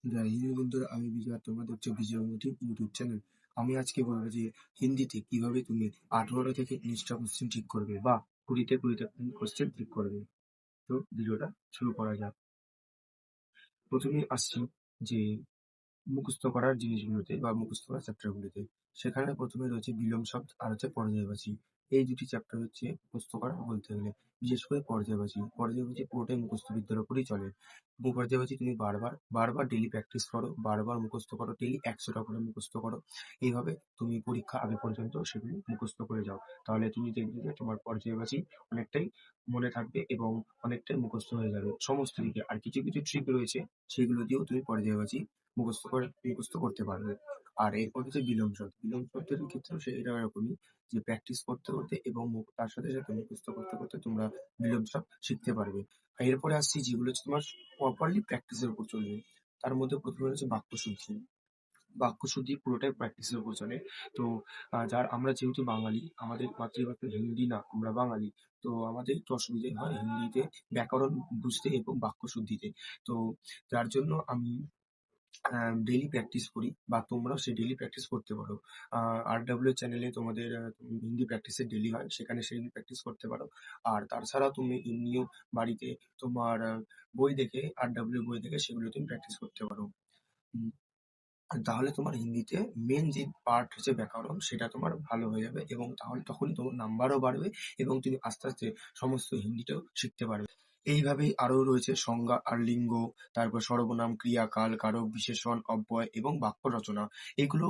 জয় হিন্দ বন্ধুরা, আমি বিজয় আর তোমরা দেখছো বিজয় মোটিভ ইউটিউব চ্যানেল। আমি আজকে বলবো যে হিন্দিতে কিভাবে তুমি 18 থেকে 19টা কোশ্চেন ঠিক করবে বা 20-20টা কোশ্চেন ঠিক করবে। তো ভিডিওটা শুরু করা যাক। প্রথমে আসছি যে মুখস্থ করার জিনিসগুলোতে বা মুখস্থ করার চ্যাপ্টারগুলোতে। সেখানে প্রথমে রয়েছে বিলোম শব্দ আর হচ্ছে পর্যায়বাচী। এই দুটি চ্যাপ্টার হচ্ছে মুখস্থ করা বলতে গেলে। বিশেষ করে পর্যায়বাচী। পর্যায়বাচী পুরোটাই মুখস্থ বিদ্যার উপরেই চলে। পর্যায়বাচী তুমি বারবার বারবার ডেইলি প্র্যাকটিস করো, বারবার মুখস্থ করো, ডেইলি 100টা করে মুখস্থ করো। এইভাবে তুমি পরীক্ষা আগে পর্যন্ত সেগুলি মুখস্থ করে যাও। তাহলে তুমি দেখবে যে তোমার পর্যায়বাচী অনেকটাই মনে থাকবে এবং অনেকটাই মুখস্থ হয়ে যাবে সমস্ত দিকে। আর কিছু কিছু ট্রিক রয়েছে, সেগুলো দিয়েও তুমি পর্যায়বাচী মুখস্থ করতে পারবে। আর এরপর হচ্ছে বিলোম শব্দ। বিলোম শব্দের ক্ষেত্রেও এটা এরকমই, যে প্র্যাকটিস করতে করতে এবং তার সাথে সাথে মুখস্থ করতে করতে তোমরা বিলোম শব্দ শিখতে পারবে। আর এরপরে আসছি যেগুলো হচ্ছে তোমার প্রপারলি প্র্যাকটিসের উপর চলবে। তার মধ্যে প্রথমে হচ্ছে বাক্যশুদ্ধি। বাক্যশুদ্ধি পুরোটাই প্র্যাকটিসের উপর চলে। তো আমরা যেহেতু বাঙালি, আমাদের মাতৃভাষা হিন্দি না, আমরা বাঙালি। তো আমাদের একটু অসুবিধে হয় হিন্দিতে ব্যাকরণ বুঝতে এবং বাক্যশুদ্ধিতে। তো যার জন্য আমি ডেইলি প্র্যাকটিস করি বা তোমরাও সেই ডেইলি প্র্যাকটিস করতে পারো। RW চ্যানেলে তোমাদের হিন্দি প্র্যাকটিসের ডেইলি হয়, সেখানে সেই প্র্যাকটিস করতে পারো। আর তাছাড়াও তুমি এমনিও বাড়িতে তোমার বই দেখে, RW বই দেখে সেগুলো তুমি প্র্যাকটিস করতে পারো। উম, আর তাহলে তোমার হিন্দিতে মেন যে পার্ট হচ্ছে ব্যাকরণ, সেটা তোমার ভালো হয়ে যাবে এবং তখনই তোমার নাম্বারও বাড়বে এবং তুমি আস্তে আস্তে সমস্ত হিন্দিটাও শিখতে পারবে। এইভাবেই আরো রয়েছে সংজ্ঞা আর লিঙ্গ, তারপর সর্বনাম, ক্রিয়া, কাল, কারক, বিশেষণ, অব্যয় এবং বাক্য রচনা। এগুলো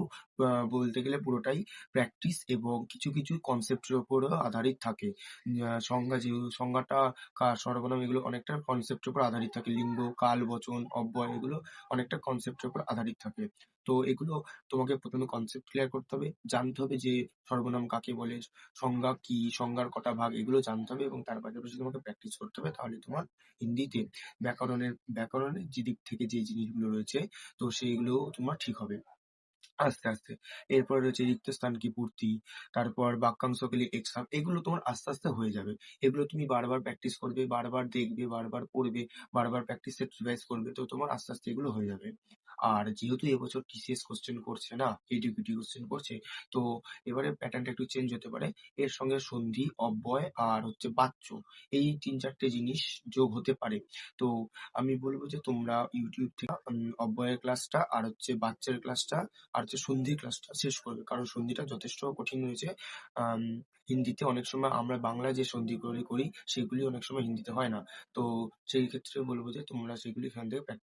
বলতে গেলে পুরোটাই প্র্যাকটিস এবং কিছু কিছু কনসেপ্টের উপরও আধারিত থাকে। সংজ্ঞাটা, সর্বনাম, এগুলো অনেকটা কনসেপ্টের উপর আধারিত থাকে। লিঙ্গ, কাল, বচন, অব্যয়, এগুলো অনেকটা কনসেপ্টের উপর আধারিত থাকে। তো এগুলো তোমাকে প্রথমে কনসেপ্ট ক্লিয়ার করতে হবে, জানতে হবে যে সর্বনাম কাকে বলে, সংজ্ঞা কি, সংজ্ঞার কটা ভাগ, এগুলো জানতে হবে এবং তার পাশাপাশি তোমাকে প্র্যাকটিস করতে হবে। তাহলে তোমার হিন্দিতে ব্যাকরণের যে দিক থেকে যে জিনিসগুলো রয়েছে, তো সেইগুলো তোমার ঠিক হবে আস্তে আস্তে। এরপর রয়েছে রিক্ত স্থান কি পূর্তি, তারপর বাক্যাংশগুলি এক্সাম, এগুলো তোমার আস্তে আস্তে হয়ে যাবে। এগুলো তুমি বারবার প্র্যাকটিস করবে, বারবার দেখবে, বারবার পড়বে, বারবার প্র্যাকটিসে রিভাইজ করবে, তো তোমার আস্তে আস্তে এগুলো হয়ে যাবে। আর যেহেতু এবছর TCS কোশ্চেন করছে না, এডিকিউটিভ কোশ্চেন করছে, তো এবারে প্যাটার্নটা একটু চেঞ্জ হতে পারে। এর সঙ্গে সন্ধি, অব্যয় আর হচ্ছে বাচ্য, এই 3-4টে জিনিস যোগ হতে পারে। তো আমি বলবো যে তোমরা ইউটিউব থেকে অব্যয়ের ক্লাসটা আর হচ্ছে বাচ্চার ক্লাসটা আর হচ্ছে সন্ধির ক্লাসটা শেষ করবে, কারণ সন্ধিটা যথেষ্ট কঠিন হয়েছে। আম, হিন্দিতে অনেক সময় আমরা বাংলায় যে সন্ধিগুলি করি সেগুলি অনেক সময় হিন্দিতে হয় না। তো সেই ক্ষেত্রে বলবো যে তোমরা সেগুলি এখান থেকে